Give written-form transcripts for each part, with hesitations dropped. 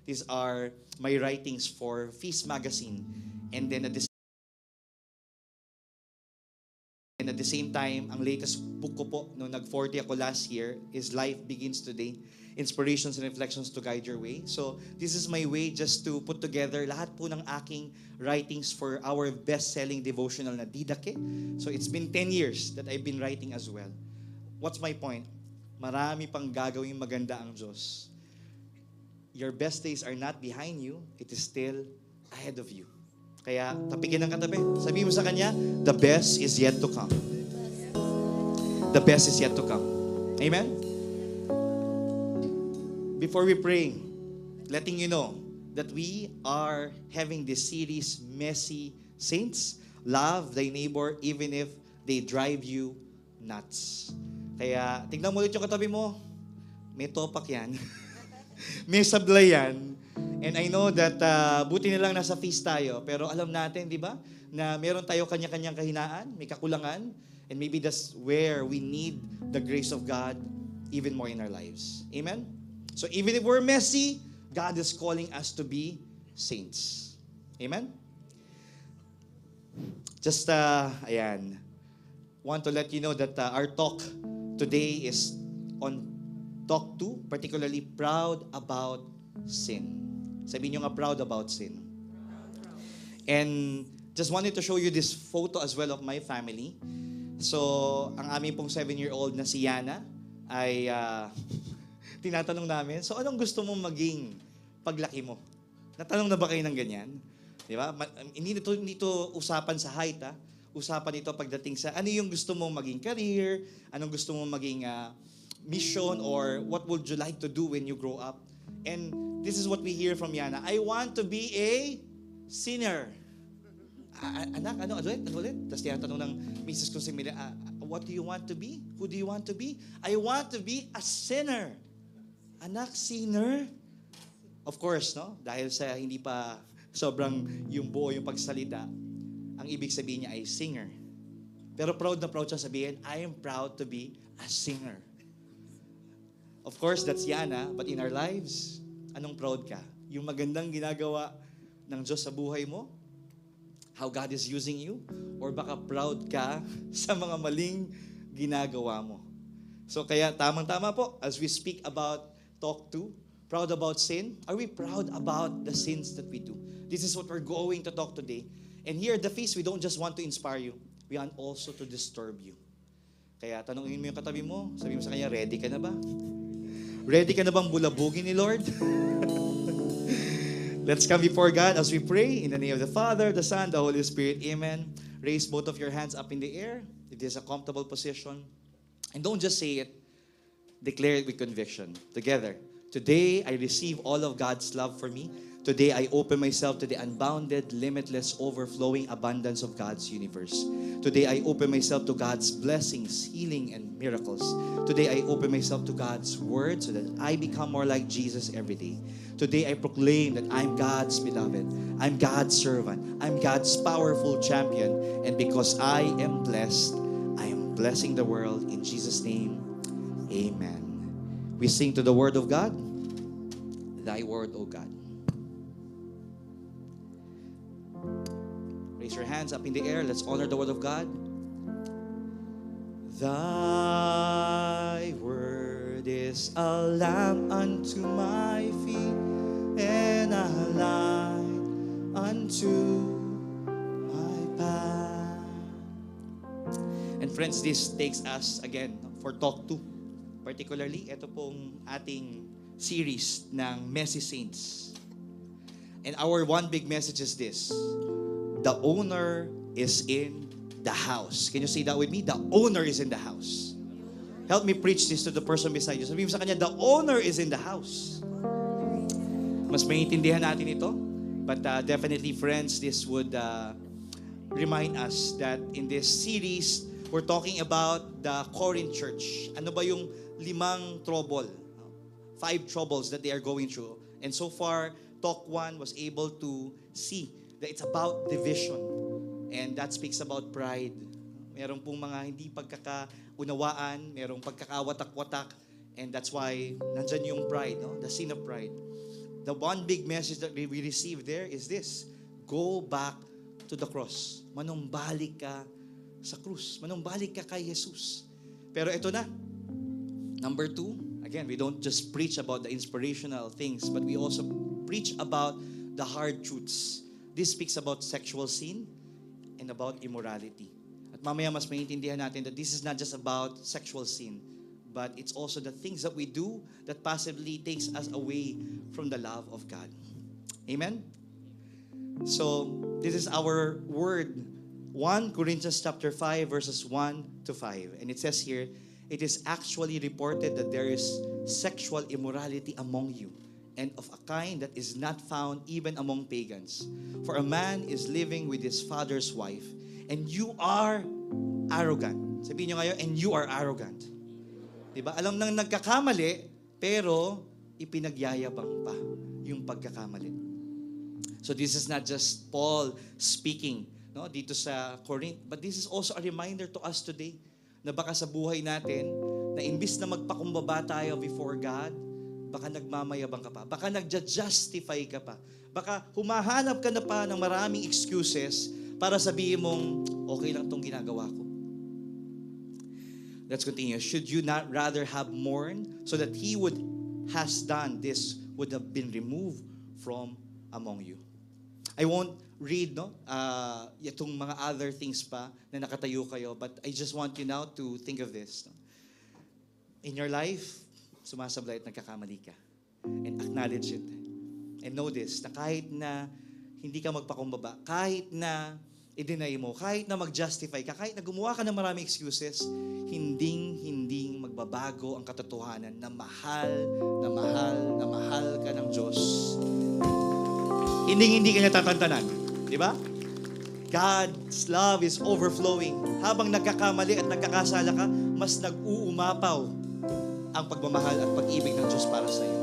These are my writings for Feast Magazine. And then at the same time, ang latest book ko po, nung nag-40 ako last year, is Life Begins Today. Inspirations and Reflections to Guide Your Way. So, this is my way just to put together lahat po ng aking writings for our best-selling devotional na Didake. So, it's been 10 years that I've been writing as well. What's my point? Marami pang gagawing maganda ang Diyos. Your best days are not behind you, it is still ahead of you. Kaya tapikin ng katabi. Sabihin mo sa kanya, the best is yet to come. The best is yet to come. Amen? Before we pray, letting you know that we are having this series, Messy Saints. Love thy neighbor even if they drive you nuts. Kaya tignan mo ulit yung katabi mo. May topak yan. May sablay yan. And I know that buti na lang nasa feast tayo, pero alam natin, di ba, na meron tayo kanya-kanyang kahinaan, may kakulangan, and maybe that's where we need the grace of God even more in our lives. Amen? So even if we're messy, God is calling us to be saints. Amen? Just, want to let you know that our talk today is on Talk 2, particularly proud about sin. Sabihin nyo nga, proud about sin. And just wanted to show you this photo as well of my family. So, ang aming pong 7-year-old na si Yana ay tinatanong namin, so anong gusto mong maging paglaki mo? Natanong na ba kayo ng ganyan? Di ba? Hindi to usapan sa height, ha? Usapan ito pagdating sa ano yung gusto mong maging career, anong gusto mong maging mission, or what would you like to do when you grow up? And this is what we hear from Yana. I want to be a sinner. Anak, ano ulit? Tapos tinatanong ng Mrs. ko si Mila, what do you want to be? Who do you want to be? I want to be a sinner. Anak, sinner? Of course, no? Dahil sa hindi pa sobrang yung buo yung pagsalita, ang ibig sabihin niya ay singer. Pero proud na proud siya sabihin, I am proud to be a singer. Of course, that's Yana, but in our lives, anong proud ka? Yung magandang ginagawa ng Diyos sa buhay mo? How God is using you? Or baka proud ka sa mga maling ginagawa mo? So kaya tamang-tama po, as we speak about Talk 2, proud about sin, are we proud about the sins that we do? This is what we're going to talk today. And here at the feast, we don't just want to inspire you, we want also to disturb you. Kaya tanongin mo yung katabi mo, sabihin mo sa kanya, ready ka na ba? Ready ka na bang bulabugin ni Lord? Let's come before God as we pray in the name of the Father, the Son, the Holy Spirit. Amen. Raise both of your hands up in the air. It is a comfortable position. And don't just say it. Declare it with conviction. Together. Today, I receive all of God's love for me. Today, I open myself to the unbounded, limitless, overflowing abundance of God's universe. Today, I open myself to God's blessings, healing, and miracles. Today, I open myself to God's word so that I become more like Jesus every day. Today, I proclaim that I'm God's beloved. I'm God's servant. I'm God's powerful champion. And because I am blessed, I am blessing the world. In Jesus' name, amen. We sing to the word of God. Thy word, O God. Raise your hands up in the air. Let's honor the word of God. Thy word is a lamp unto my feet and a light unto my path. And friends, this takes us again for Talk 2. Particularly, ito pong ating series ng Messy Saints. And our one big message is this. The owner is in the house. Can you say that with me? The owner is in the house. Help me preach this to the person beside you. Sabihin mo sa kanya, the owner is in the house. Mas maintindihan natin ito. But definitely, friends, this would remind us that in this series, we're talking about the Corinth church. Ano ba yung 5 trouble? 5 troubles that they are going through. And so far, Talk 1 was able to see that it's about division. And that speaks about pride. Meron pong mga hindi pagkakaunawaan, merong pagkakawatak-watak, and that's why nandyan yung pride, no? The sin of pride. the one big message that we receive there is this: go back to the cross. Manumbalik ka sa krus. Manumbalik ka kay Jesus. Pero ito na. Number 2, again, we don't just preach about the inspirational things, but we also preach about the hard truths. This speaks about sexual sin and about immorality. At mamaya mas maintindihan natin that this is not just about sexual sin, but it's also the things that we do that possibly takes us away from the love of God. Amen? So, this is our word. 1 Corinthians chapter 5, verses 1 to 5. And it says here, it is actually reported that there is sexual immorality among you, and of a kind that is not found even among pagans. For a man is living with his father's wife, and you are arrogant. Sabihin nyo ngayon, and you are arrogant. Diba? Alam nang nagkakamali, pero ipinagyayabang pa yung pagkakamali. So this is not just Paul speaking, no, dito sa Corinth, but this is also a reminder to us today na baka sa buhay natin, na imbis na magpakumbaba tayo before God, baka nagmamayabang ka pa, baka nagja-justify ka pa, baka humahanap ka na pa ng maraming excuses para sabihin mong, okay lang tong ginagawa ko. Let's continue. Should you not rather have mourned so that he would has done this would have been removed from among you? I won't read itong mga other things pa na nakatayo kayo, but I just want you now to think of this. No? In your life, sumasablay at nagkakamali ka. And acknowledge it. And know this, na kahit na hindi ka magpakumbaba, kahit na i-deny mo, kahit na mag-justify ka, kahit na gumawa ka ng maraming excuses, hinding magbabago ang katotohanan na mahal ka ng Diyos. Hindi ka niya tatantanan. Di ba? God's love is overflowing. Habang nagkakamali at nagkakasala ka, mas nag-uumapaw ang pagmamahal at pag-ibig ng Diyos para sa iyo.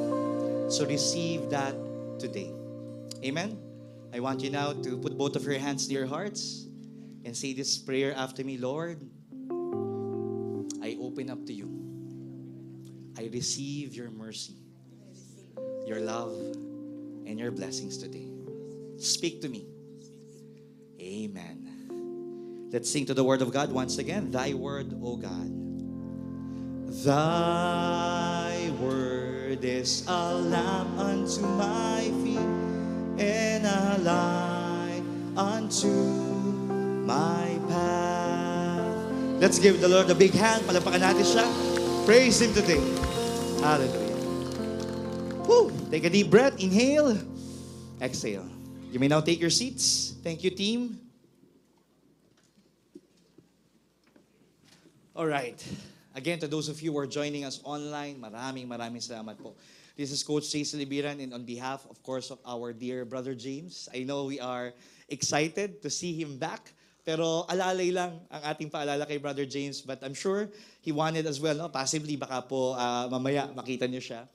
So receive that today. Amen? I want you now to put both of your hands to your hearts and say this prayer after me. Lord, I open up to you. I receive your mercy, your love, and your blessings today. Speak to me. Amen. Let's sing to the Word of God once again. Thy Word, O God. Thy Word is a lamp unto my feet and a light unto my path. Let's give the Lord a big hand. Palapakan natin siya. Praise Him today. Hallelujah. Woo. Take a deep breath. Inhale. Exhale. You may now take your seats. Thank you, team. All right. Again, to those of you who are joining us online, maraming salamat po. This is Coach Cecil Ibiran, and on behalf, of course, of our dear brother James, I know we are excited to see him back. Pero alalay lang ang ating paalala kay Brother James, but I'm sure he wanted as well, no? Possibly, baka po mamaya makita niyo siya.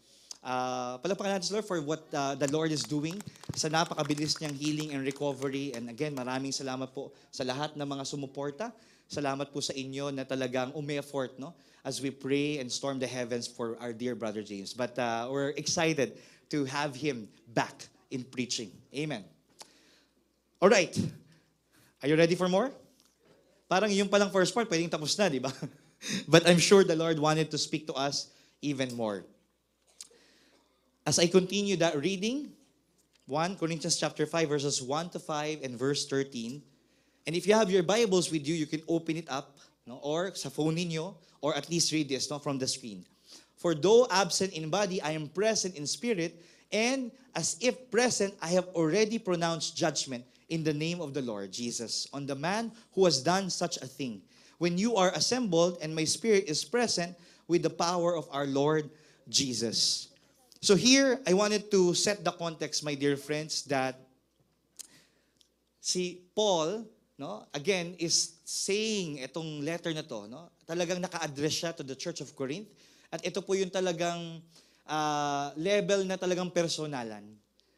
Palapakan natin, Lord, for what the Lord is doing sa napakabilis niyang healing and recovery. And again, maraming salamat po sa lahat ng mga sumuporta. Salamat po sa inyo na talagang umi-effort, no? As we pray and storm the heavens for our dear Brother James. But we're excited to have him back in preaching. Amen. All right. Are you ready for more? Parang yung palang first part, pwedeng tapos na, di ba? But I'm sure the Lord wanted to speak to us even more. As I continue that reading, 1 Corinthians chapter 5, verses 1 to 5 and verse 13. And if you have your Bibles with you, you can open it up, no? Or sa phone ninyo, or at least read this, no? From the screen. For though absent in body, I am present in spirit, and as if present, I have already pronounced judgment in the name of the Lord Jesus on the man who has done such a thing. When you are assembled, and my spirit is present with the power of our Lord Jesus. So here, I wanted to set the context, my dear friends, that si Paul, no, again, is saying itong letter na to, no, talagang naka-address siya to the Church of Corinth. At ito po yung talagang level na talagang personalan.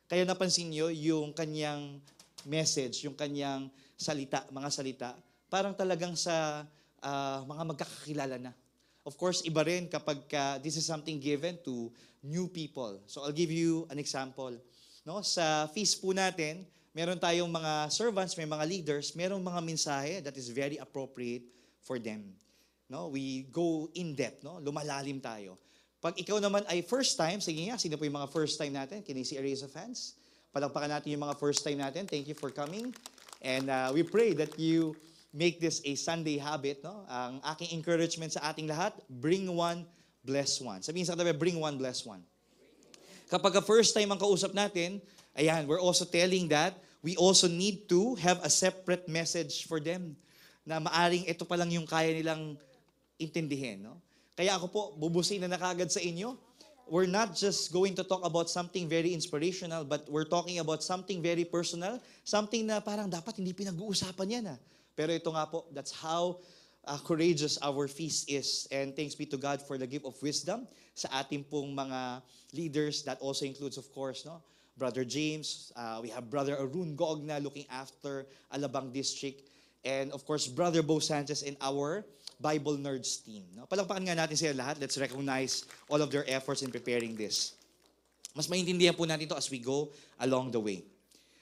Kaya napansin nyo yung kanyang message, yung kanyang salita, mga salita, parang talagang sa mga magkakakilala na. Of course, iba rin kapag this is something given to new people. So I'll give you an example. No, sa feast po natin, meron tayong mga servants, may mga leaders, merong mga mensahe that is very appropriate for them. No, we go in depth, no? Lumalalim tayo. Pag ikaw naman ay first time, sige nga, sino po yung mga first time natin? Can you see a raise of hands? Palakpakan natin yung mga first time natin. Thank you for coming. And we pray that you make this a Sunday habit, no? Ang aking encouragement sa ating lahat, bring one, bless one. Sabihin sa katabi, bring one, bless one. Kapag first time ang kausap natin, ayan, we're also telling that we also need to have a separate message for them na maaring ito pa lang yung kaya nilang intindihin, no? Kaya ako po, bubusin na kagad sa inyo. We're not just going to talk about something very inspirational, but we're talking about something very personal, something na parang dapat hindi pinag-uusapan yan. Pero ito nga po, that's how courageous our feast is. And thanks be to God for the gift of wisdom sa ating pong mga leaders. That also includes, of course, no, Brother James. We have Brother Arun Gogna looking after Alabang District. And of course, Brother Bo Sanchez in our Bible Nerds team. No? Palakpakan nga natin sila lahat. Let's recognize all of their efforts in preparing this. Mas maintindihan po natin ito as we go along the way.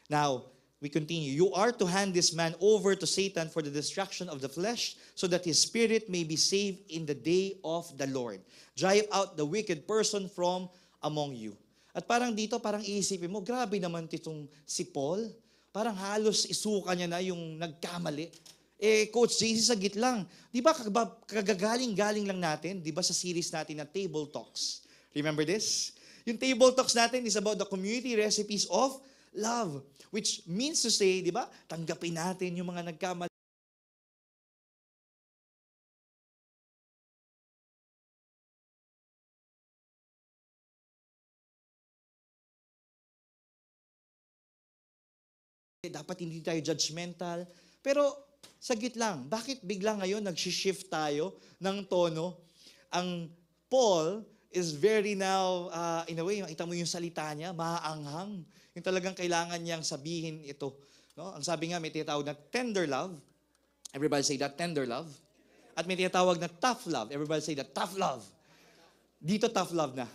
Now, we continue. You are to hand this man over to Satan for the destruction of the flesh, so that his spirit may be saved in the day of the Lord. Drive out the wicked person from among you. At parang dito, parang iisipin mo, grabe naman itong si Paul. Parang halos isuka niya na yung nagkamali. Coach JC, sagit lang. Di ba kagagaling-galing lang natin, di ba sa series natin na Table Talks? Remember this? Yung Table Talks natin is about the community recipes of love. Which means to say, di ba, tanggapin natin yung mga nagkamali. Dapat hindi tayo judgmental. Pero, sagit lang, bakit bigla ngayon nag-shift tayo ng tono? Ang Paul is very now, in a way, makita mo yung salita niya, maaanghang. Yung talagang kailangan niyang sabihin ito. No? Ang sabi nga, may tinatawag na tender love. Everybody say that, tender love. At may tinatawag na tough love. Everybody say that, tough love. Dito tough love na.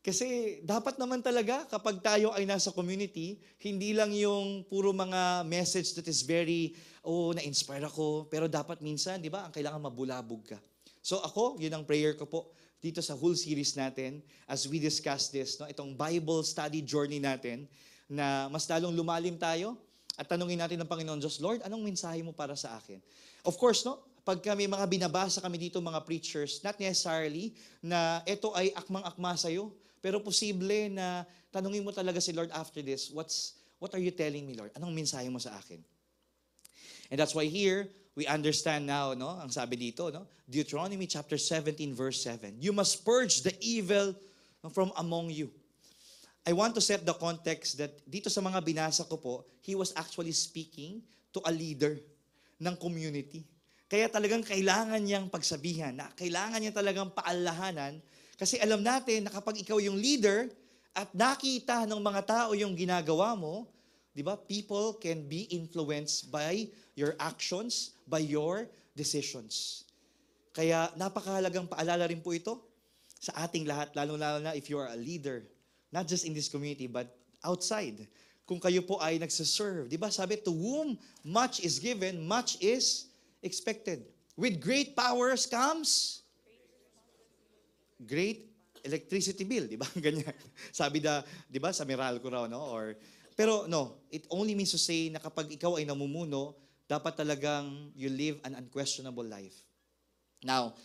Kasi dapat naman talaga kapag tayo ay nasa community, hindi lang yung puro mga message that is very, na-inspire ako. Pero dapat minsan, di ba, ang kailangan mabulabog ka. So ako, yun ang prayer ko po dito sa whole series natin as we discuss this, no, itong Bible study journey natin, na mas lalong lumalim tayo at tanungin natin ng Panginoon Diyos, Lord, anong mensahe mo para sa akin? Of course, no, pag kami mga binabasa kami dito, mga preachers, not necessarily na ito ay akmang-akma sa'yo, pero posible na tanungin mo talaga si Lord after this, what are you telling me, Lord? Anong mensahe mo sa akin? And that's why here, we understand now, no, ang sabi dito, no, Deuteronomy chapter 17, verse 7. You must purge the evil from among you. I want to set the context that dito sa mga binasa ko po, he was actually speaking to a leader ng community. Kaya talagang kailangan niyang pagsabihan, na kailangan niya talagang paalahanan. Kasi alam natin na kapag ikaw yung leader at nakita ng mga tao yung ginagawa mo, di ba, people can be influenced by your actions, by your decisions. Kaya napakahalagang paalala rin po ito sa ating lahat, lalo-lalo na if you are a leader, not just in this community, but outside. Kung kayo po ay nagsaserve, di ba, sabi, to whom much is given, much is expected. With great powers comes great electricity bill, di ba? Ganyan. Sabi di ba, sa Meralco raw, no? Pero no, it only means to say na kapag ikaw ay namumuno, dapat talagang you live an unquestionable life. Now,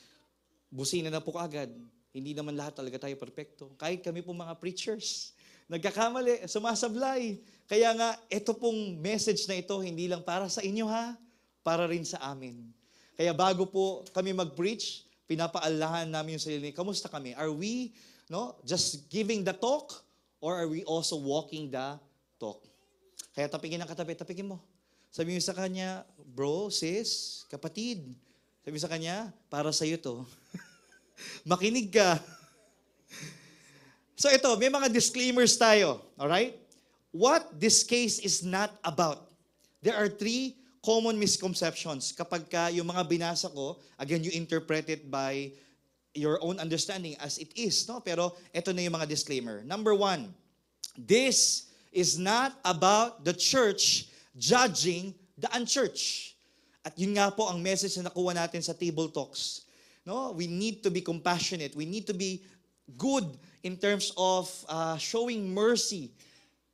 busina na po kaagad. Hindi naman lahat talaga tayo perfecto. Kahit kami po mga preachers, nagkakamali, sumasablay. Kaya nga, ito pong message na ito, hindi lang para sa inyo ha, para rin sa amin. Kaya bago po kami mag-preach, pinapaalahan namin yung sarili. Kamusta kami? Are we just giving the talk or are we also walking the talk? Kaya tapigin ang katabi, tapigin mo. Sabi mo sa kanya, bro, sis, kapatid. Sabi sa kanya, para sa'yo to. Makinig ka. So ito, may mga disclaimers tayo. Alright? What this case is not about. There are 3 common misconceptions kapag yung mga binasa ko, again, you interpret it by your own understanding as it is, no? Pero ito na yung mga disclaimer. Number 1, this is not about the church judging the unchurched. At yun nga po ang message na nakuha natin sa Table Talks. No? We need to be compassionate. We need to be good in terms of showing mercy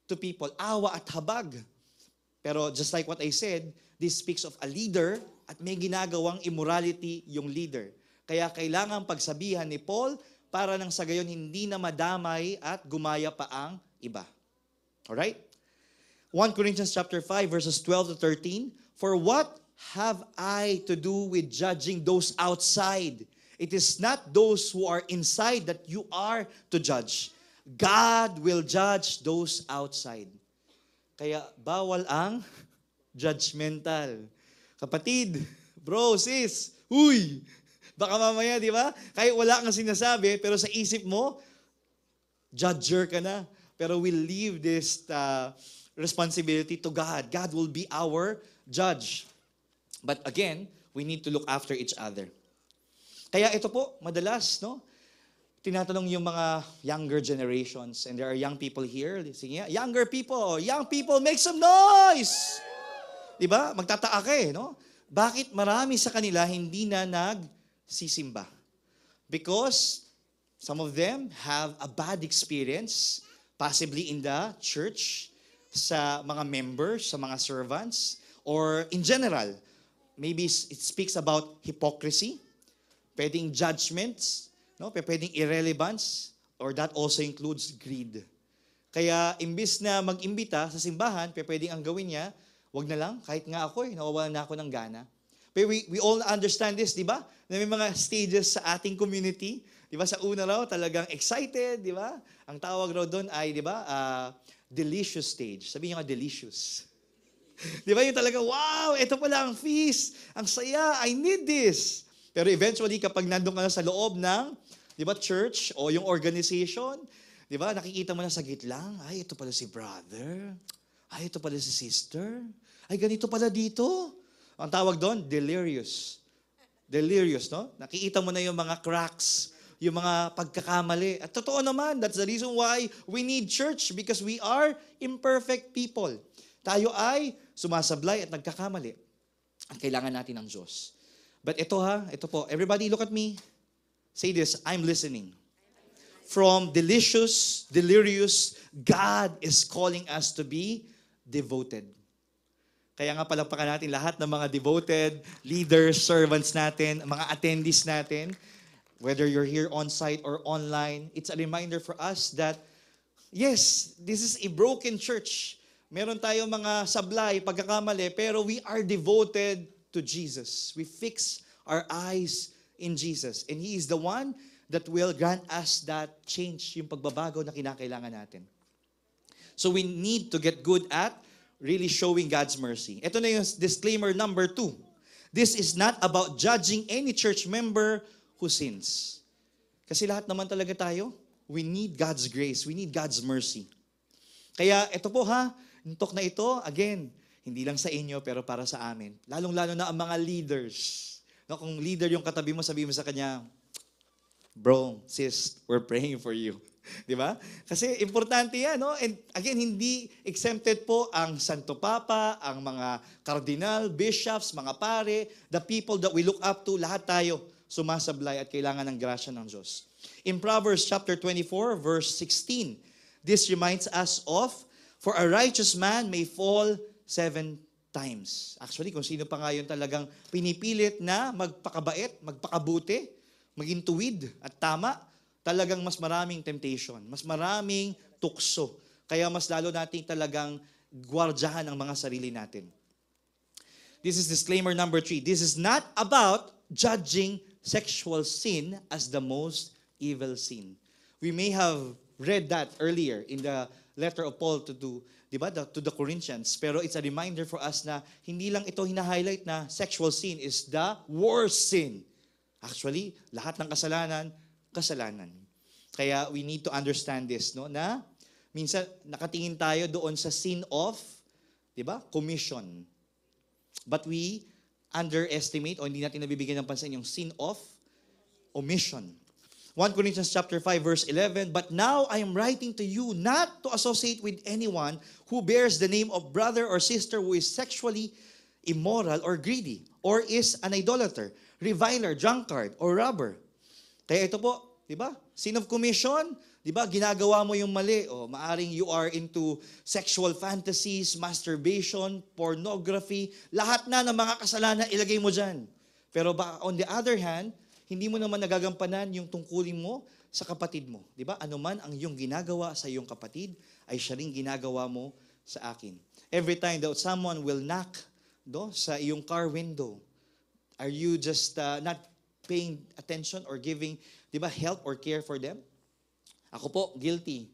to people. Awa at habag. Pero just like what I said, this speaks of a leader at may ginagawang immorality yung leader. Kaya kailangan pagsabihan ni Paul para nang sa gayon hindi na madamay at gumaya pa ang iba. Alright? 1 Corinthians chapter 5 verses 12 to 13. For what have I to do with judging those outside? It is not those who are inside that you are to judge. God will judge those outside. Kaya bawal ang judgmental. Kapatid, bro, sis, uy, baka mamaya, di ba? Kahit wala kang sinasabi, pero sa isip mo, judger ka na. Pero we'll leave this responsibility to God. God will be our judge. But again, we need to look after each other. Kaya ito po, madalas, no? Tinatanong yung mga younger generations, and there are young people here, listening, younger people, make some noise! Diba? Magtataka ka no? Bakit marami sa kanila hindi na nagsisimba? Because some of them have a bad experience, possibly in the church, sa mga members, sa mga servants, or in general, maybe it speaks about hypocrisy, pwedeng judgments, no? Pwedeng irrelevance, or that also includes greed. Kaya imbis na mag-imbita sa simbahan, pwedeng ang gawin niya, wag na lang, kahit nga ako nawawalan na ako ng gana. But we all understand this, di ba? Na may mga stages sa ating community. Di ba? Sa una raw, talagang excited, di ba? Ang tawag raw doon ay, di ba, delicious stage. Sabihin niyo nga, delicious. Di ba yung talaga, wow, ito pala ang feast. Ang saya, I need this. Pero eventually, kapag nandun ka na sa loob ng, di ba, church o yung organization, di ba, nakikita mo na sa lang, ay, ito pala si brother. Ay, ito pala si sister. Ay, ganito pala dito. Ang tawag doon, delirious. Delirious, no? Nakikita mo na yung mga cracks, yung mga pagkakamali. At totoo naman, that's the reason why we need church, because we are imperfect people. Tayo ay sumasablay at nagkakamali. At kailangan natin ng Diyos. But ito po, everybody look at me. Say this, I'm listening. From delicious, delirious, God is calling us to be devoted. Kaya nga palakpakan natin lahat ng mga devoted leaders, servants natin, mga attendees natin, whether you're here on-site or online, it's a reminder for us that, yes, this is a broken church. Meron tayong mga sablay, pagkakamali, pero we are devoted to Jesus. We fix our eyes in Jesus. And He is the one that will grant us that change, yung pagbabago na kinakailangan natin. So we need to get good at really showing God's mercy. Ito na yung disclaimer number 2. This is not about judging any church member who sins. Kasi lahat naman talaga tayo, we need God's grace, we need God's mercy. Kaya ito po yung talk na ito, again, hindi lang sa inyo, pero para sa amin. Lalong-lalo na ang mga leaders. No, kung leader yung katabi mo, sabihin mo sa kanya, bro, sis, we're praying for you. Di ba? Kasi importante yan, no? And again, hindi exempted po ang Santo Papa, ang mga cardinal, bishops, mga pare, the people that we look up to, lahat tayo sumasablay at kailangan ng grasya ng Diyos. In Proverbs chapter 24, verse 16, this reminds us of, for a righteous man may fall 7 times. Actually, kung sino pa nga yun talagang pinipilit na magpakabait, magpakabuti, maging tuwid at tama, talagang mas maraming temptation, mas maraming tukso. Kaya mas lalo nating talagang gwardyahan ang mga sarili natin. This is disclaimer number 3. This is not about judging sexual sin as the most evil sin. We may have read that earlier in the letter of Paul to the Corinthians. Pero it's a reminder for us na hindi lang ito hina-highlight na sexual sin is the worst sin. Actually, lahat ng kasalanan. Kaya we need to understand this, no? Na minsan nakatingin tayo doon sa sin of, commission. But we underestimate o hindi natin nabibigyan ng pansin yung sin of omission. 1 Corinthians chapter 5 verse 11, "But now I am writing to you not to associate with anyone who bears the name of brother or sister who is sexually immoral or greedy, or is an idolater, reviler, drunkard, or robber." Kaya ito po, di ba? Sin of commission, di ba? Ginagawa mo yung mali. O maaring you are into sexual fantasies, masturbation, pornography, lahat na ng mga kasalanan ilagay mo dyan. Pero on the other hand, hindi mo naman nagagampanan yung tungkulin mo sa kapatid mo. Di ba? Ano man ang iyong ginagawa sa iyong kapatid, ay siya rin ginagawa mo sa akin. Every time that someone will knock sa iyong car window, are you just not paying attention or giving, di ba, help or care for them? Ako po, guilty.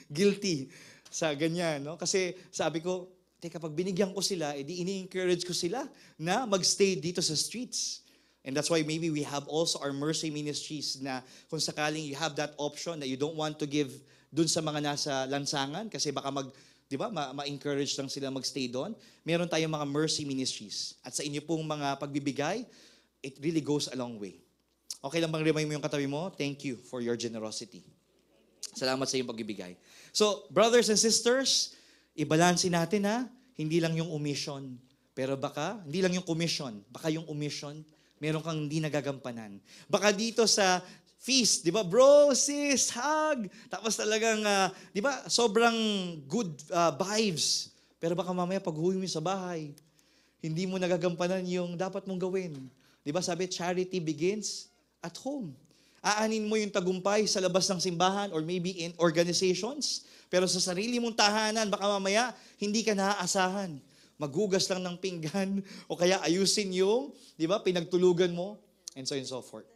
Guilty sa ganyan, no? Kasi sabi ko, teka, pag binigyan ko sila, edi ini-encourage ko sila na magstay dito sa streets. And that's why maybe we have also our mercy ministries na kung sakaling you have that option that you don't want to give dun sa mga nasa lansangan kasi baka di ba, ma-encourage lang sila magstay doon. Meron tayong mga mercy ministries. At sa inyo pong mga pagbibigay, it really goes a long way. Okay lang bang remind mo yung katabi mo? Thank you for your generosity. Salamat sa iyong pagbibigay. So, brothers and sisters, ibalansin natin ha, hindi lang yung omission. Pero baka, hindi lang yung commission, baka yung omission, meron kang hindi nagagampanan. Baka dito sa feast, di ba, bro, sis, hug. Tapos talagang, di ba, sobrang good vibes. Pero baka mamaya pag-uwi mo sa bahay, hindi mo nagagampanan yung dapat mong gawin. Di ba, sabi, charity begins at home. Aanin mo yung tagumpay sa labas ng simbahan or maybe in organizations. Pero sa sarili mong tahanan, baka mamaya, hindi ka naaasahan. Maghugas lang ng pinggan o kaya ayusin yung, di ba, pinagtulugan mo and so on and so forth.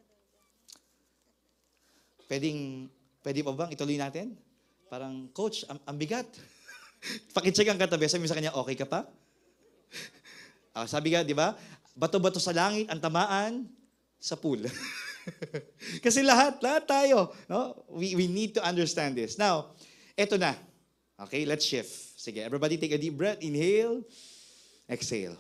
Pwede pa bang ituloy natin? Parang, coach, ang bigat. Pakicheck ang katabi. Sabi mo sa kanya, okay ka pa? Sabi ka, di ba? Bato-bato sa langit, ang tamaan sa pool. Kasi lahat tayo. No? We need to understand this. Now, eto na. Okay, let's shift. Sige, everybody take a deep breath. Inhale. Exhale.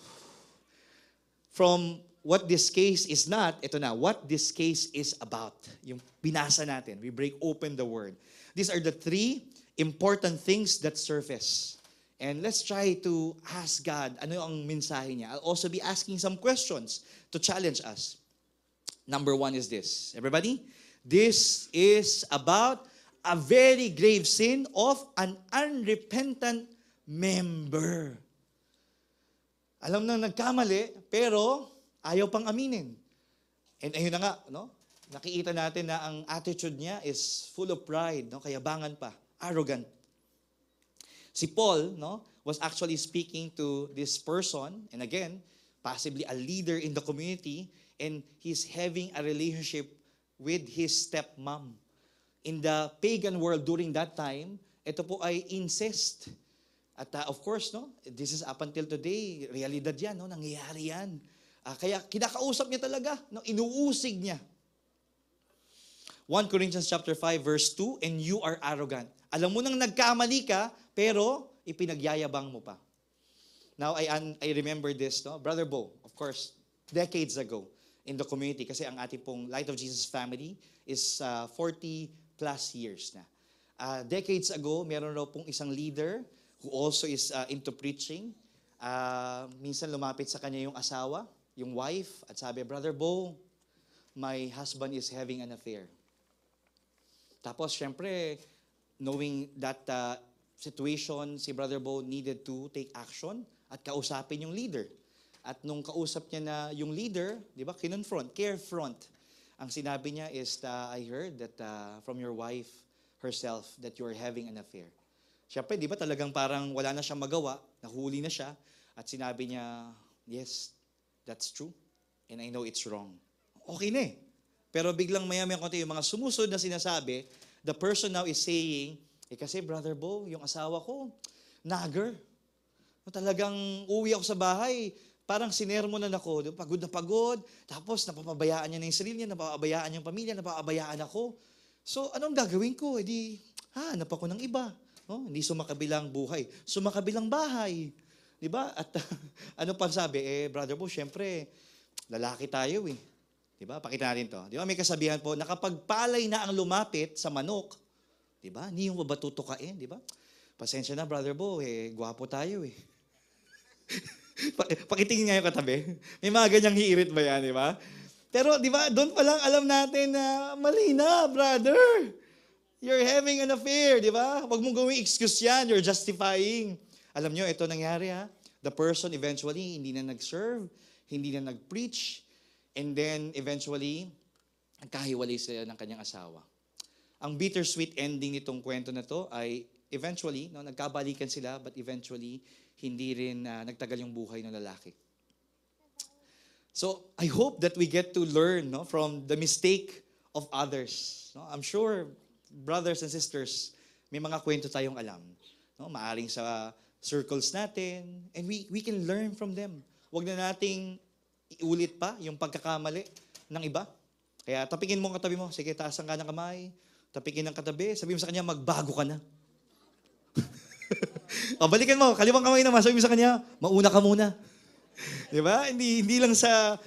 From what this case is not, ito na, what this case is about. Yung binasa natin. We break open the word. These are the 3 important things that surface. And let's try to ask God, ano ang mensahe niya. I'll also be asking some questions to challenge us. Number 1 is this. Everybody? This is about a very grave sin of an unrepentant member. Alam na nagkamali, pero ayaw pang aminin. And ayun na nga, no? Nakikita natin na ang attitude niya is full of pride, no? Kayabangan pa, arrogant. Si Paul, no, was actually speaking to this person, and again, possibly a leader in the community, and he's having a relationship with his stepmom. In the pagan world during that time, ito po ay incest. At of course, no, this is up until today, realidad yan, no, nangyayari yan. Kaya kinakausap niya talaga, no, inuusig niya. 1 Corinthians chapter 5 verse 2, "And you are arrogant." Alam mo nang nagkamali ka, pero ipinagyayabang mo pa. Now, I remember this, no? Brother Bo, of course, decades ago in the community, kasi ang ating pong Light of Jesus family is 40 plus years na. Decades ago, meron raw pong isang leader who also is into preaching. Minsan lumapit sa kanya yung asawa, yung wife, at sabi, "Brother Bo, my husband is having an affair." Tapos, syempre, knowing that situation, si Brother Bo needed to take action at kausapin yung leader. At nung kausap niya na yung leader, di ba, kinonfront, carefront. Ang sinabi niya is, "I heard that from your wife herself that you are having an affair." Siyempre, di ba talagang parang wala na siyang magawa, nahuli na siya, at sinabi niya, "Yes, that's true, and I know it's wrong." Okay na eh. Pero biglang maya-maya konti yung mga sumusunod na sinasabi, the person now is saying, kasi Brother Bo, yung asawa ko, nagger. Talagang uwi ako sa bahay, parang sinermonan ako, pagod na pagod, tapos napapabayaan niya na yung sarili niya, napapabayaan yung pamilya, napapabayaan ako. So, anong gagawin ko? Hanap ako ng iba. No? Hindi sumakabilang buhay, sumakabilang bahay. Diba? At ano pa sabi? Brother Bo, syempre, lalaki tayo eh. Di ba? Pakita natin to. Di ba? May kasabihan po, nakapagpalay na ang lumapit sa manok, di ba? Hindi yung ba tutukain, di ba? Pasensya na, Brother Bo, gwapo tayo eh. Pakitingin nga yung katabi. May mga ganyang hiirit ba yan, di ba? Pero di ba, doon pa lang alam natin na mali na, brother. You're having an affair, di ba? Huwag mong gawing excuse yan. You're justifying. Alam nyo, ito nangyari ha. The person eventually hindi na nag-serve, hindi na nag-preach, and then eventually, nagkahiwalay sila ng kanyang asawa. Ang bittersweet ending nitong kwento na to ay eventually, no, nagkabalikan sila, but eventually, hindi rin nagtagal yung buhay ng lalaki. So, I hope that we get to learn from the mistake of others. No? I'm sure, brothers and sisters, may mga kwento tayong alam. No? Maaring sa circles natin, and we can learn from them. Huwag na nating iulit pa yung pagkakamali ng iba. Kaya tapikin mo ang katabi mo, sige, taasan ka ng kamay, tapikin ng katabi, sabihin mo sa kanya, magbago ka na. O, balikan mo, kaliwang kamay naman, sabihin mo sa kanya, mauna ka muna. Di ba? Hindi lang sa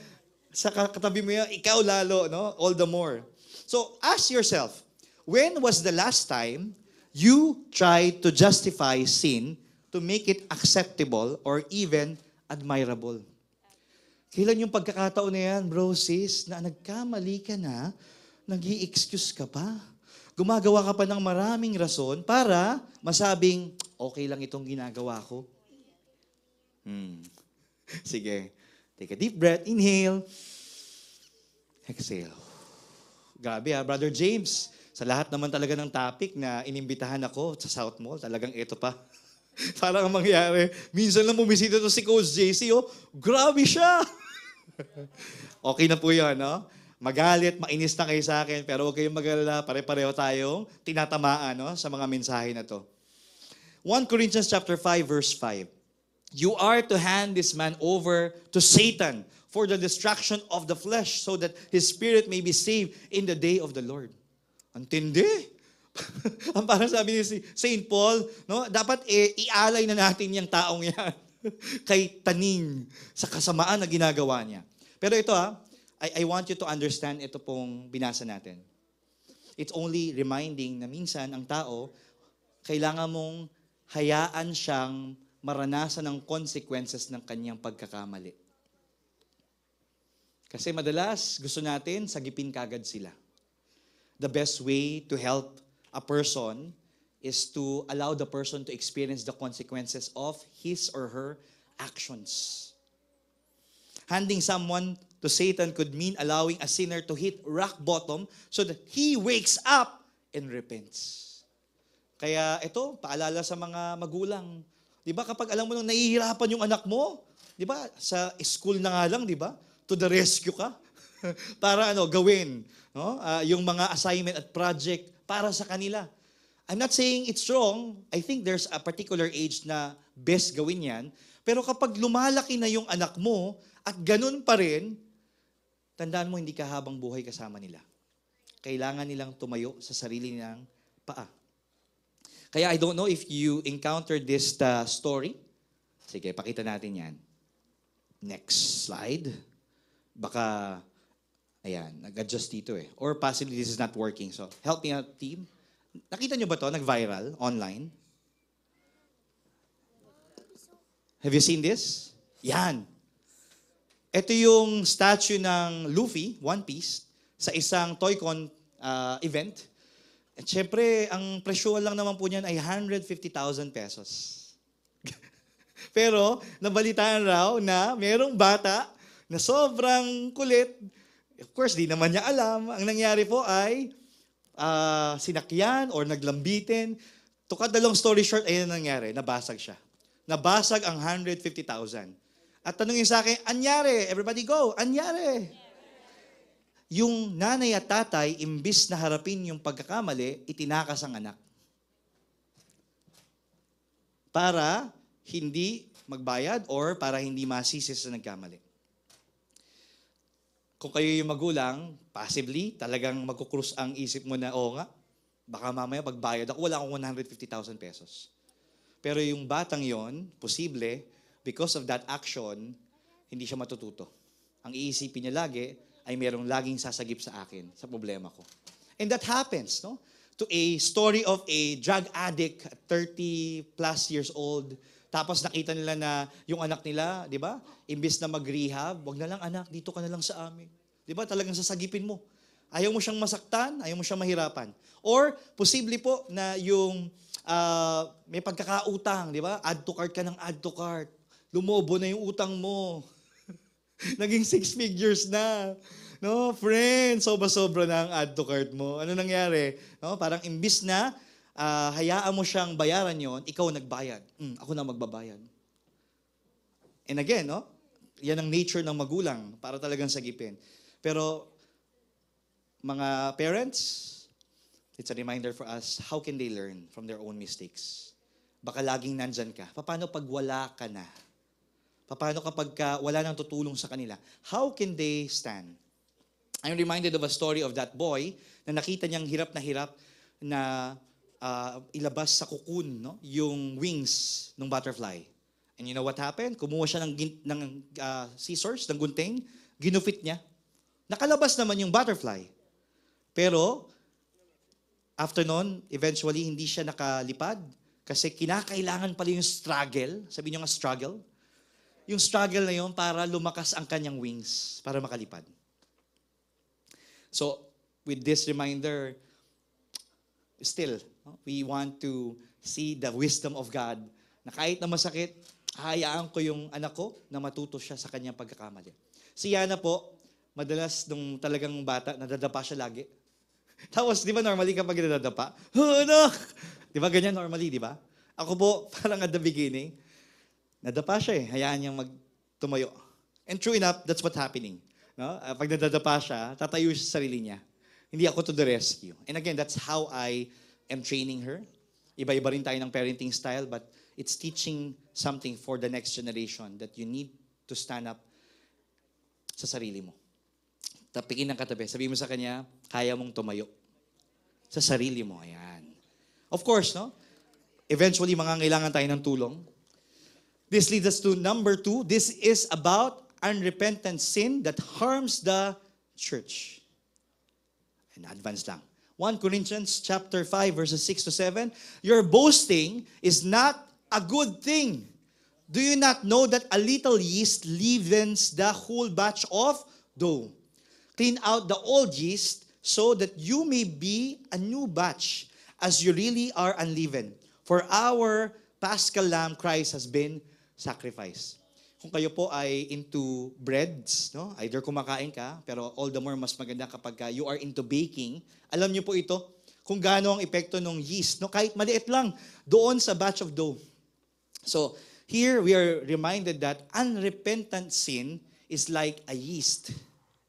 katabi mo yan, ikaw lalo, no? All the more. So, ask yourself, when was the last time you tried to justify sin to make it acceptable or even admirable? Kailan yung pagkakataon na yan, bro, sis, na nagkamali ka na, nag-i-excuse ka pa? Gumagawa ka pa ng maraming rason para masabing, okay lang itong ginagawa ko. Sige. Take a deep breath. Inhale. Exhale. Grabe Brother James. Sa lahat naman talaga ng topic na inimbitahan ako sa South Mall, talagang ito pa. Parang ang mangyari. Minsan lang bumisita to si Coach JC, grabe siya. Okay na po yun, no? Magalit, mainis na kayo sa akin, pero huwag kayong mag-alala, pare-pareho tayong tinatamaan sa mga mensahe na to. 1 Corinthians chapter 5, verse 5. You are to hand this man over to Satan for the destruction of the flesh so that his spirit may be saved in the day of the Lord. Antindi. Ang parang sabi ni St. Paul, no, dapat ialay na natin yung taong yan kay taning sa kasamaan na ginagawa niya. Pero ito I want you to understand ito pong binasa natin. It's only reminding na minsan ang tao, kailangan mong hayaan siyang maranasan ng consequences ng kanyang pagkakamali. Kasi madalas, gusto natin, sagipin kagad sila. The best way to help a person is to allow the person to experience the consequences of his or her actions. Handing someone to Satan could mean allowing a sinner to hit rock bottom so that he wakes up and repents. Kaya ito, paalala sa mga magulang. Di ba kapag alam mo nang nahihirapan yung anak mo, di ba sa school na nga lang, di ba? To the rescue ka. Para gawin, no? Yung mga assignment at project para sa kanila. I'm not saying it's wrong. I think there's a particular age na best gawin yan. Pero kapag lumalaki na yung anak mo at ganun pa rin, tandaan mo hindi ka habang buhay kasama nila. Kailangan nilang tumayo sa sarili nilang paa. Kaya I don't know if you encountered this story. Sige, pakita natin yan. Next slide. Baka, ayan, nag-adjust dito eh. Or possibly this is not working. So, help me out, team. Nakita nyo ba to? Nag-viral online? Have you seen this? Yan. Ito yung statue ng Luffy, One Piece, sa isang Toy-Con event. At syempre, ang presyo lang naman po niyan ay 150,000 pesos. Pero, nabalitaan raw na merong bata na sobrang kulit. Of course, di naman niya alam. Ang nangyari po ay sinakyan or naglambitin. To cut the long story short, ayun ang nangyari. Nabasag siya. Nabasag ang 150,000. At tanungin sa akin, anyari? Everybody go, anyari? Yung nanay at tatay, imbis na harapin yung pagkakamali, itinakas ang anak. Para hindi magbayad or para hindi masisi sa nagkamali. Kung kayo yung magulang, possibly, talagang magkukrus ang isip mo na, oo nga, baka mamaya pagbayad ako, wala akong 150,000 pesos. Pero yung batang yon, posible, because of that action, hindi siya matututo. Ang iisipin niya lagi ay merong laging sasagip sa akin, sa problema ko. And that happens, no? To a story of a drug addict at 30 plus years old. Tapos nakita nila na yung anak nila, di ba? Imbis na mag-rehab, wag na lang anak, dito ka na lang sa amin. Di ba? Talagang sasagipin mo. Ayaw mo siyang masaktan, ayaw mo siyang mahirapan. Or, posible po na yung may pagkakautang, di ba? Add to cart ka ng add to cart. Lumobo na yung utang mo. Naging 6 figures na. No, friend, sobra-sobra na ang add to cart mo. Ano nangyari? No, parang imbis na hayaan mo siyang bayaran yon, ikaw nagbayad. Ako na magbabayad. And again, no, yan ang nature ng magulang para talagang sagipin. Pero mga parents, it's a reminder for us, how can they learn from their own mistakes? Baka laging nandyan ka. Paano pag wala ka na? Paano kapag wala nang tutulong sa kanila? How can they stand? I'm reminded of a story of that boy na nakita niyang hirap na ilabas sa cocoon, no? Yung wings ng butterfly. And you know what happened? Kumuha siya ng scissors, ng gunting, ginupit niya. Nakalabas naman yung butterfly. Pero, after nun, eventually, hindi siya nakalipad kasi kinakailangan pala yung struggle. Sabi niyo nga struggle. Yung struggle na yun para lumakas ang kanyang wings, para makalipad. So, with this reminder, still, we want to see the wisdom of God na kahit na masakit, hayaan ko yung anak ko na matuto siya sa kanyang pagkakamali. Si Yana po, madalas nung talagang bata, nadadapa siya lagi. Tapos, di ba normally kapag nadadapa, anak! Di ba ganyan normally, di ba? Ako po, parang at the beginning, nadapa siya hayaan niyang magtumayo. And true enough, that's what's happening. No? Pag nadadapa siya, tatayo siya sa sarili niya. Hindi ako to the rescue. And again, that's how I am training her. Iba-iba rin tayo ng parenting style, but it's teaching something for the next generation that you need to stand up sa sarili mo. Tapikin ng katabi. Sabihin mo sa kanya, kaya mong tumayo. Sa sarili mo. Ayan. Of course, no? Eventually, mangangailangan tayo ng tulong. This leads us to number 2. This is about unrepentant sin that harms the church. And advance lang. 1 Corinthians chapter 5, verses 6 to 7. Your boasting is not a good thing. Do you not know that a little yeast leavens the whole batch of dough? Clean out the old yeast so that you may be a new batch, as you really are unleavened. For our Paschal Lamb, Christ has been sacrificed. Kung kayo po ay into breads, no? Either kumakain ka, pero all the more mas maganda kapag you are into baking, alam niyo po ito, kung gaano ang epekto ng yeast, no? Kahit maliit lang, doon sa batch of dough. So, here we are reminded that unrepentant sin is like a yeast.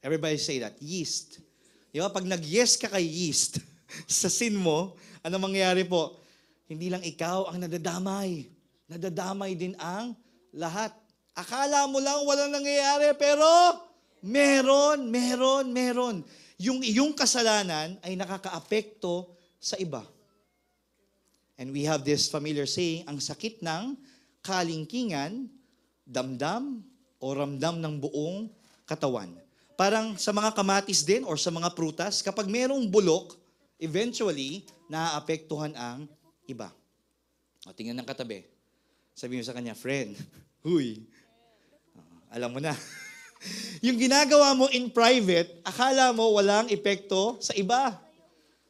Everybody say that, yeast. Di ba? Pag nag-yes ka kay yeast sa sin mo, ano mangyayari po? Hindi lang ikaw ang nadadamay. Nadadamay din ang lahat. Akala mo lang walang nangyayari, pero meron. Yung iyong kasalanan ay nakakaapekto sa iba. And we have this familiar saying, ang sakit ng kalingkingan, damdam o ramdam ng buong katawan. Parang sa mga kamatis din or sa mga prutas, kapag merong bulok, eventually, naaapektuhan ang iba. O, tingnan ng katabi. Sabi mo sa kanya, friend, huy, alam mo na. Yung ginagawa mo in private, akala mo walang epekto sa iba.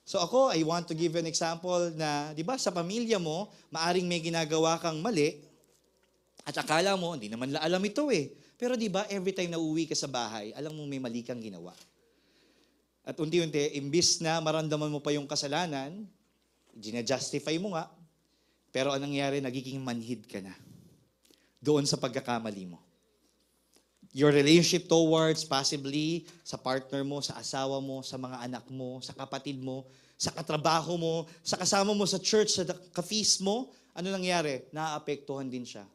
So ako, I want to give an example na, di ba, sa pamilya mo, maaring may ginagawa kang mali, at akala mo, hindi naman alam ito eh. Pero di ba, every time na uuwi ka sa bahay, alam mo may mali kang ginawa. At unti-unti, imbis na maramdaman mo pa yung kasalanan, gina-justify mo nga, pero anong nangyari, nagiging manhid ka na. Doon sa pagkakamali mo. Your relationship towards possibly sa partner mo, sa asawa mo, sa mga anak mo, sa kapatid mo, sa katrabaho mo, sa kasama mo sa church, sa ka-feast mo, ano nangyari? Naaapektuhan din siya.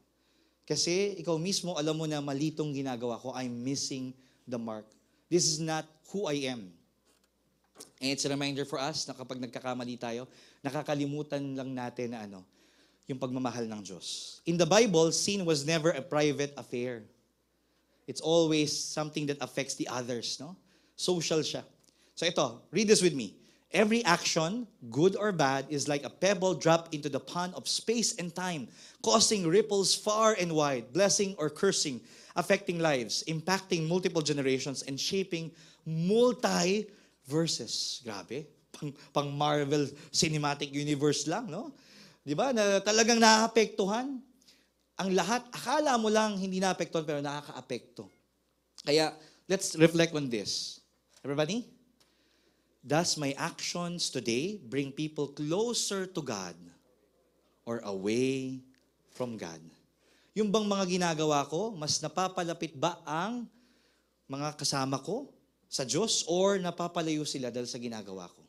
Kasi ikaw mismo, alam mo na malitong ginagawa ko, I'm missing the mark. This is not who I am. And it's a reminder for us na kapag nagkakamali tayo, nakakalimutan lang natin na yung pagmamahal ng Diyos. In the Bible, sin was never a private affair. It's always something that affects the others, no? social siya. So ito, read this with me. Every action, good or bad, is like a pebble dropped into the pond of space and time, causing ripples far and wide, blessing or cursing, affecting lives, impacting multiple generations, and shaping multi-verses. Grabe. Pang Marvel Cinematic Universe lang, no? Di ba? Na talagang naapektuhan. Ang lahat, akala mo lang hindi naapektuhan, pero nakaka-apekto. Kaya, let's reflect on this. Everybody? Does my actions today bring people closer to God or away from God? Yung bang mga ginagawa ko, mas napapalapit ba ang mga kasama ko sa Diyos or napapalayo sila dahil sa ginagawa ko?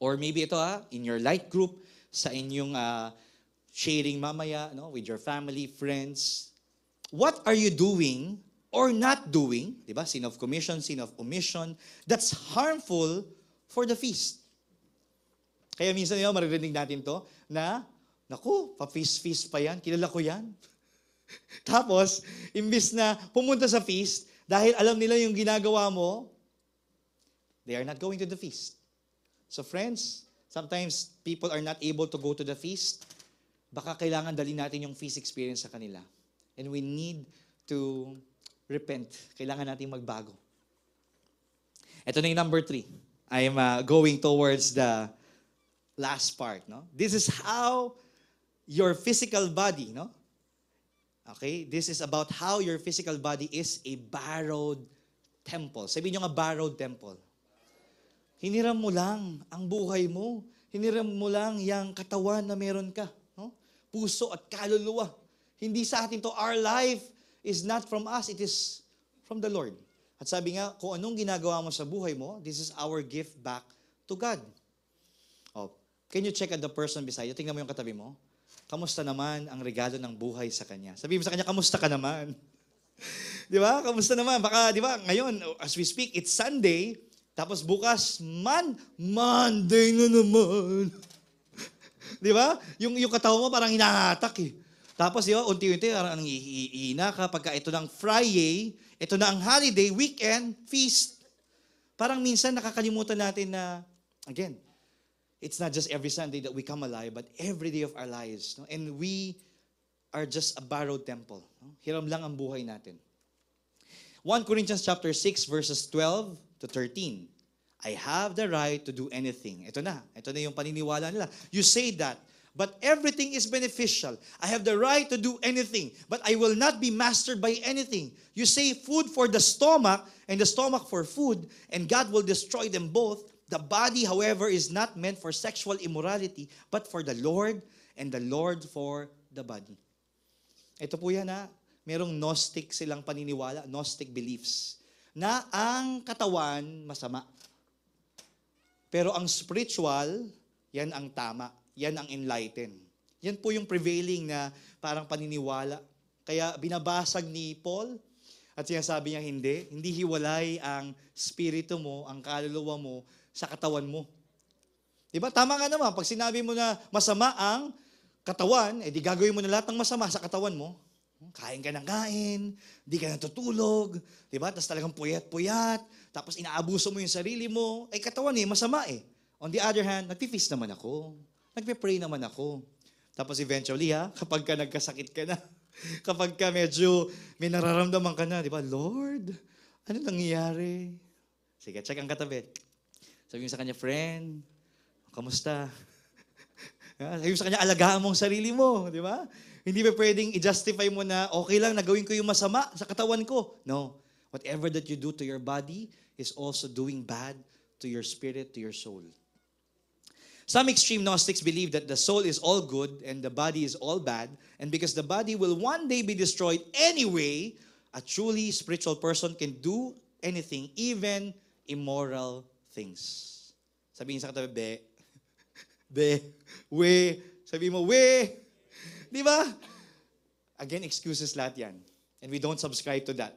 Or maybe ito in your light group, sa inyong sharing mamaya with your family, friends. What are you doing or not doing, di ba? Sin of commission, sin of omission, that's harmful for the feast. Kaya minsan maririnig natin to na, naku, pa-feast pa yan, kilala ko yan. Tapos, imbis na pumunta sa feast, dahil alam nila yung ginagawa mo, they are not going to the feast. So friends, sometimes people are not able to go to the feast. Baka kailangan dali natin yung feast experience sa kanila. And we need to repent. Kailangan natin magbago. Ito na yung number 3. I am going towards the last part. No? This is how your physical body, no? Okay? This is about how your physical body is a borrowed temple. Sabihin nyo nga, borrowed temple. Hiniram mo lang ang buhay mo. Hiniram mo lang yung katawan na meron ka. No? Puso at kaluluwa. Hindi sa atin to. Our life is not from us, it is from the Lord. At sabi nga, kung anong ginagawa mo sa buhay mo, this is our gift back to God. Oh, can you check at the person beside you? Tingnan mo yung katabi mo. Kamusta naman ang regalo ng buhay sa kanya? Sabihin mo sa kanya, kamusta ka naman? Di ba? Kamusta naman? Baka, di ba, ngayon, as we speak, it's Sunday, tapos bukas, Monday na naman. Di ba? Yung katawan mo parang hinahatak eh. Tapos, unti-unti, parang ihina ka. Pagka ito ng Friday, ito na ang holiday, weekend, feast. Parang minsan nakakalimutan natin na, again, it's not just every Sunday that we come alive, but every day of our lives. No? And we are just a borrowed temple. No? Hiram lang ang buhay natin. 1 Corinthians chapter 6, verses 12 to 13. I have the right to do anything. Ito na yung paniniwala nila. You say that, but everything is beneficial. I have the right to do anything, but I will not be mastered by anything. You say food for the stomach, and the stomach for food, and God will destroy them both. The body, however, is not meant for sexual immorality, but for the Lord, and the Lord for the body. Ito po yan merong Gnostic silang paniniwala, Gnostic beliefs, na ang katawan masama. Pero ang spiritual, yan ang tama. Yan ang enlighten. Yan po yung prevailing na parang paniniwala. Kaya binabasag ni Paul at sinasabi niya hindi hiwalay ang spirito mo, ang kaluluwa mo sa katawan mo. Diba? Tama nga naman, pag sinabi mo na masama ang katawan, di gagawin mo na lahat ng masama sa katawan mo. Kain ka ng kain, di ka natutulog, diba? Tapos talagang puyat-puyat, tapos inaabuso mo yung sarili mo, katawan masama eh. On the other hand, nagpi-feast naman ako. Nagpe-pray naman ako. Tapos eventually, kapag ka nagkasakit ka na, kapag ka medyo may nararamdaman ka na, di ba, Lord, ano nangyayari? Sige, check ang katabi. Sabi mo sa kanya, friend, kamusta? Sabi mo sa kanya, alagaan mo ang sarili mo, di ba? Hindi ba pwedeng i-justify mo na, okay lang, nagawin ko yung masama sa katawan ko? No. Whatever that you do to your body is also doing bad to your spirit, to your soul. Some extreme Gnostics believe that the soul is all good and the body is all bad, and because the body will one day be destroyed anyway, a truly spiritual person can do anything, even immoral things. Sabihin sa katabi, sabihin mo, di ba? Again, excuses lahat yan. And we don't subscribe to that.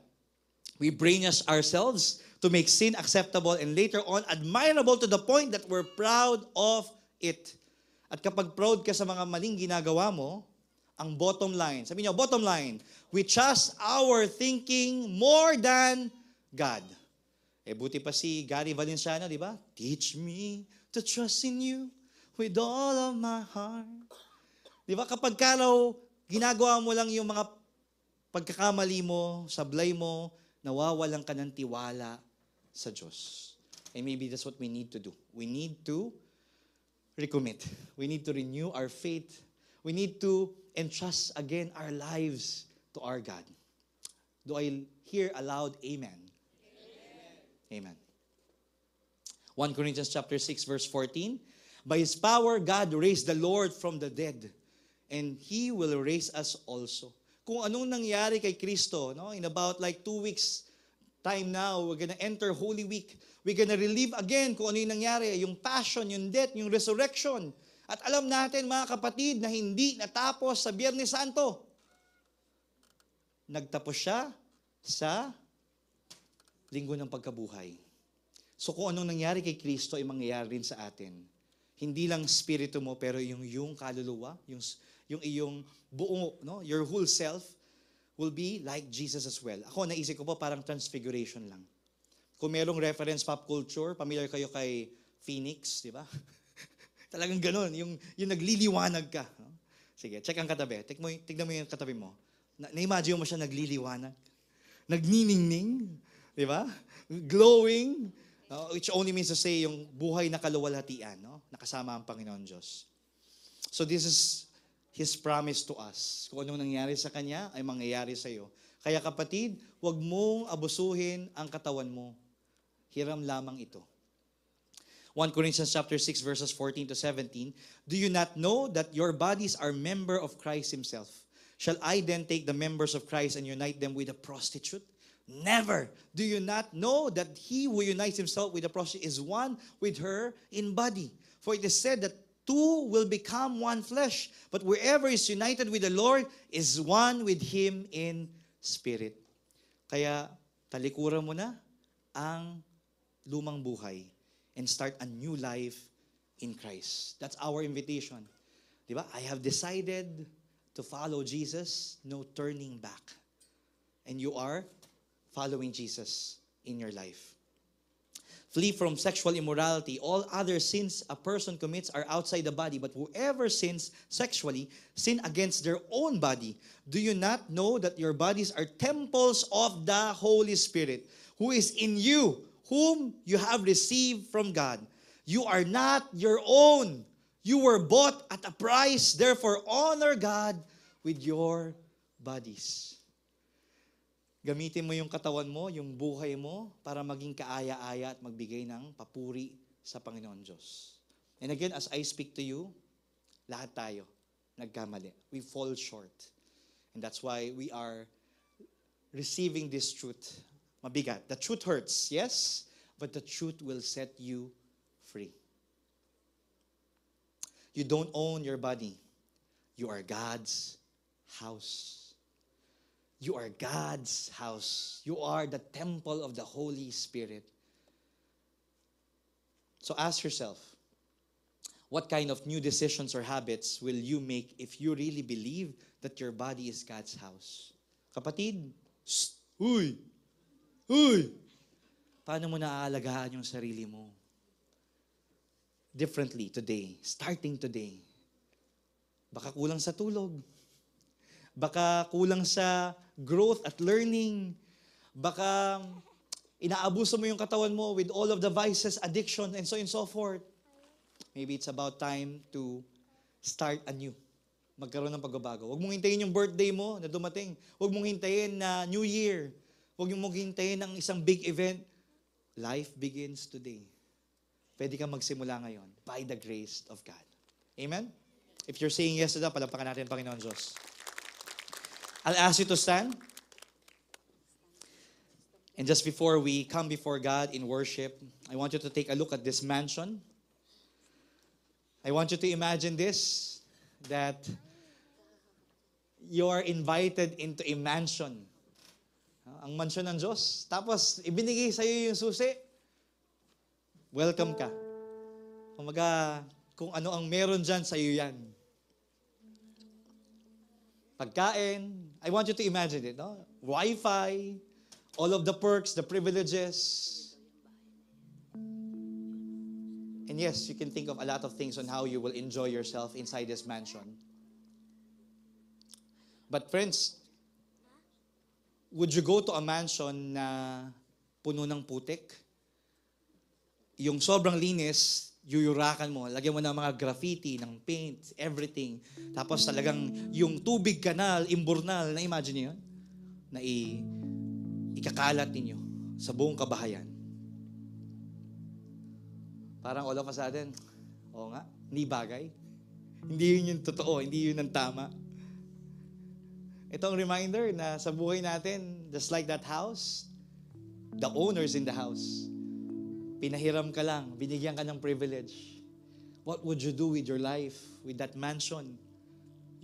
We brainwash ourselves to make sin acceptable and later on admirable to the point that we're proud of it. At kapag proud ka sa mga maling ginagawa mo, ang bottom line, sabi niyo, bottom line, we trust our thinking more than God. Buti pa si Gary Valenciano, di ba? Teach me to trust in you with all of my heart. Di ba? Kapag raw ginagawa mo lang yung mga pagkakamali mo, sablay mo, nawawalan ka ng tiwala sa Diyos. And maybe that's what we need to do. We need to recommit. We need to renew our faith. We need to entrust again our lives to our God. Do I hear aloud, amen? Amen. 1 Corinthians chapter 6 verse 14. By His power, God raised the Lord from the dead, and He will raise us also. Kung anong nangyari kay Kristo, no? In about like 2 weeks time now, we're gonna enter Holy Week. We're gonna relive again kung ano yung nangyari, yung passion, yung death, yung resurrection. At alam natin mga kapatid na hindi natapos sa Biyernes Santo. Nagtapos siya sa Linggo ng Pagkabuhay. So kung anong nangyari kay Kristo ay mangyayari rin sa atin. Hindi lang spirito mo, pero yung kaluluwa, yung iyong buo, no? Your whole self will be like Jesus as well. Ako, naisip ko po parang transfiguration lang. Kung merong reference pop culture, familiar kayo kay Phoenix, di ba? Talagang ganun, yung nagliliwanag ka. No? Sige, check ang katabi. Tignan mo yung katabi mo. Na-imagine mo siya nagliliwanag. Nagniningning. Di ba? Glowing. Which only means to say, yung buhay na kaluwalhatian. No? Nakasama ang Panginoon Diyos. So this is His promise to us. Kung anong nangyari sa Kanya, ay mangyayari sa iyo. Kaya kapatid, huwag mong abusuhin ang katawan mo. Hiram lamang ito. 1 Corinthians chapter 6 verses 14 to 17. Do you not know that your bodies are member of Christ Himself? Shall I then take the members of Christ and unite them with a prostitute? Never. Do you not know that he who unites himself with a prostitute is one with her in body? For it is said that two will become one flesh. But whoever is united with the Lord is one with Him in spirit. Kaya talikuran mo na ang lumang buhay and start a new life in Christ. That's our invitation. Diba? I have decided to follow Jesus, no turning back. And you are following Jesus in your life. Flee from sexual immorality. All other sins a person commits are outside the body, but whoever sins sexually, sin against their own body. Do you not know that your bodies are temples of the Holy Spirit, who is in you, whom you have received from God? You are not your own. You were bought at a price. Therefore, honor God with your bodies. Gamitin mo yung katawan mo, yung buhay mo, para maging kaaya-aya at magbigay ng papuri sa Panginoon Diyos. And again, as I speak to you, lahat tayo nagkamali. We fall short. And that's why we are receiving this truth. Mabigat. The truth hurts, yes, but the truth will set you free. You don't own your body. You are God's house. You are God's house. You are the temple of the Holy Spirit. So ask yourself, what kind of new decisions or habits will you make if you really believe that your body is God's house? Kapatid, huy! Paano mo naaalagaan yung sarili mo? Differently today, starting today. Baka kulang sa tulog. Baka kulang sa growth at learning. Baka inaabuso mo yung katawan mo with all of the vices, addiction, and so on and so forth. Maybe it's about time to start anew. Magkaroon ng pagbabago. Huwag mong hintayin yung birthday mo na dumating. Huwag mong hintayin na New Year. Huwag mong hintayin ng isang big event. Life begins today. Pwede kang magsimula ngayon by the grace of God. Amen? If you're saying yes to that, palampakan natin, Panginoon Diyos. I'll ask you to stand. And just before we come before God in worship, I want you to take a look at this mansion. I want you to imagine this, that you are invited into a mansion. Ang mansion ng Diyos. Tapos, ibinigay sa iyo yung susi. Welcome ka. Kumaga, kung ano ang meron dyan, sa iyo yan. Pagkain, I want you to imagine it, no? Wi-Fi, all of the perks, the privileges. And yes, you can think of a lot of things on how you will enjoy yourself inside this mansion. But friends, would you go to a mansion na puno ng putik? Yung sobrang linis, yuyurakan mo, lagyan mo ng mga graffiti, ng paint, everything. Tapos talagang yung tubig kanal, imburnal, na-imagine niyo yun? Na ikakalat ninyo sa buong kabahayan. Parang all of a sudden, oo nga, hindi bagay. Hindi yun yung totoo, hindi yun ang tama. Ito ang reminder na sa buhay natin, just like that house, the owners in the house, pinahiram ka lang, binigyan ka ng privilege. What would you do with your life, with that mansion?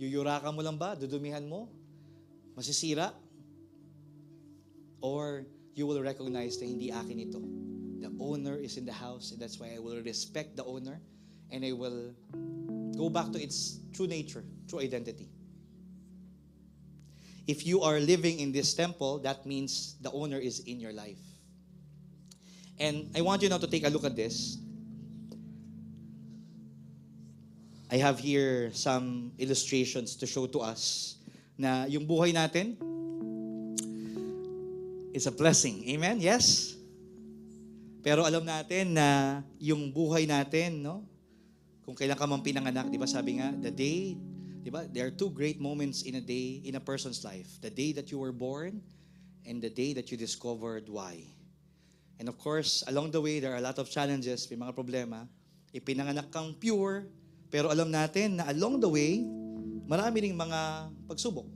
Yuyurakan mo lang ba? Dudumihan mo? Masisira? Or you will recognize na hindi akin ito. The owner is in the house, and that's why I will respect the owner, and I will go back to its true nature, true identity. If you are living in this temple, that means the owner is in your life. And I want you now to take a look at this. I have here some illustrations to show to us na yung buhay natin is a blessing. Amen? Yes? Pero alam natin na yung buhay natin, no? Kung kailan ka man pinanganak, di ba sabi nga, the day, di ba, there are two great moments in a day, in a person's life. The day that you were born and the day that you discovered why. And of course, along the way, there are a lot of challenges, may mga problema. Ipinanganak kang pure, pero alam natin na along the way, marami ring mga pagsubok.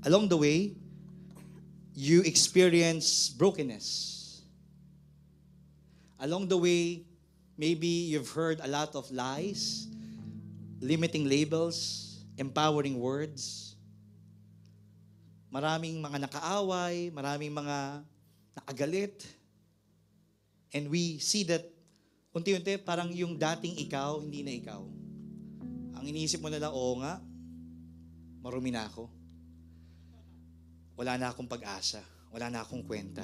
Along the way, you experience brokenness. Along the way, maybe you've heard a lot of lies, limiting labels, empowering words. Maraming mga nakaaway, maraming mga nakagalit. And we see that unti-unti parang yung dating ikaw, hindi na ikaw. Ang iniisip mo na lang, oo nga, marumi na ako. Wala na akong pag-asa. Wala na akong kwenta.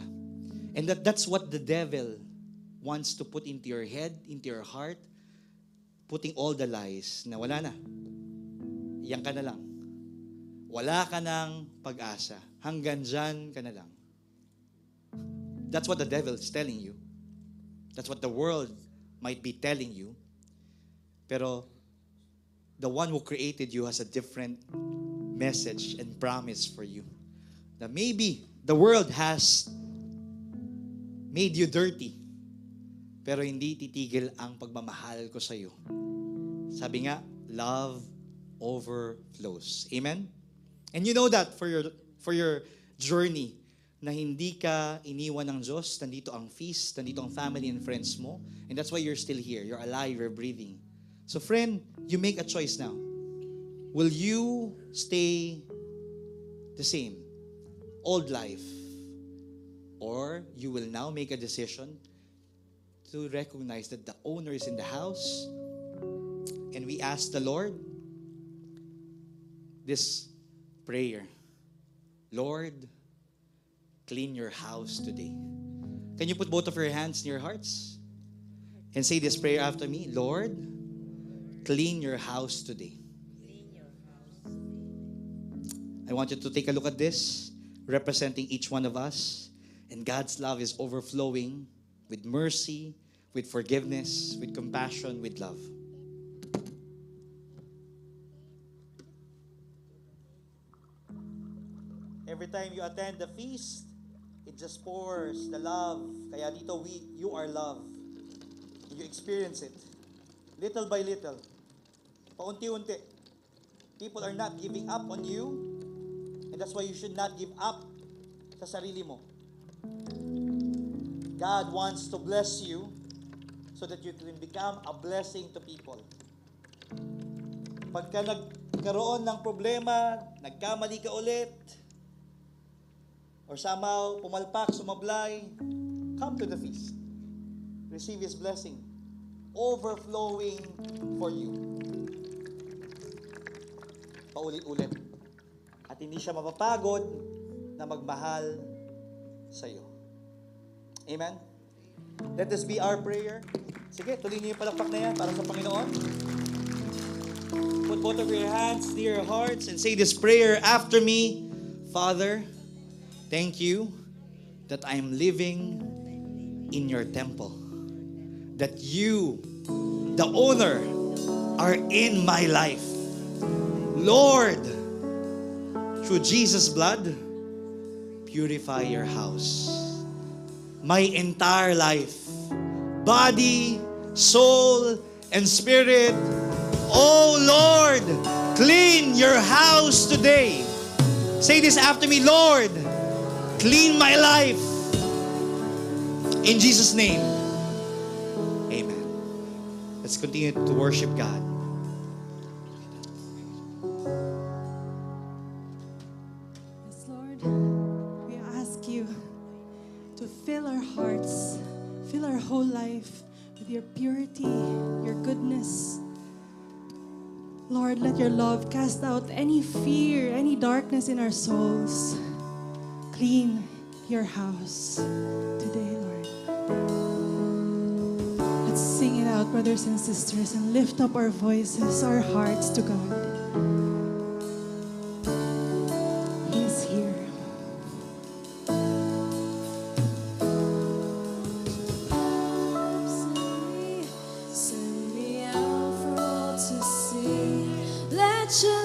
And that's what the devil wants to put into your head, into your heart, putting all the lies na wala na. Yan ka na lang. Wala ka ng pag-asa. Hanggang dyan ka na lang. That's what the devil is telling you. That's what the world might be telling you. Pero the one who created you has a different message and promise for you. That maybe the world has made you dirty, pero hindi titigil ang pagmamahal ko sa iyo. Sabi nga, love overflows. Amen? And you know that for your journey, na hindi ka iniwan ng Diyos, nandito ang feast, nandito ang family and friends mo, and that's why you're still here. You're alive, you're breathing. So friend, you make a choice now. Will you stay the same? Old life, or you will now make a decision to recognize that the owner is in the house, and we ask the Lord this prayer. Lord, clean your house today. Can you put both of your hands in your hearts and say this prayer after me? Lord, clean your house today. I want you to take a look at this, representing each one of us. And God's love is overflowing with mercy, with forgiveness, with compassion, with love. Every time you attend the feast, it just pours the love. Kaya dito, you are love. You experience it. Little by little. Paunti-unti. People are not giving up on you. And that's why you should not give up sa sarili mo. God wants to bless you so that you can become a blessing to people. Pagka nagkaroon ng problema, nagkamali ka ulit, or somehow pumalpak, sumablay, come to the feast. Receive His blessing. Overflowing for you. Paulit-ulit. At hindi siya mapapagod na magmahal sa'yo. Amen? Let this be our prayer. Sige, tuloy niyo yung palakpak na yan para sa Panginoon. Put both of your hands near your hearts and say this prayer after me. Father, thank you that I'm living in your temple. That you, the owner, are in my life. Lord, through Jesus' blood, purify your house. My entire life, body, soul, and spirit. Oh Lord, clean your house today. Say this after me, Lord, clean my life. In Jesus' name, amen. Let's continue to worship God. Yes, Lord, we ask you to fill our hearts, fill our whole life with your purity, your goodness. Lord, let your love cast out any fear, any darkness in our souls. Clean your house today, Lord. Let's sing it out, brothers and sisters, and lift up our voices, our hearts to God. He is here. Send me out for all to see. Let your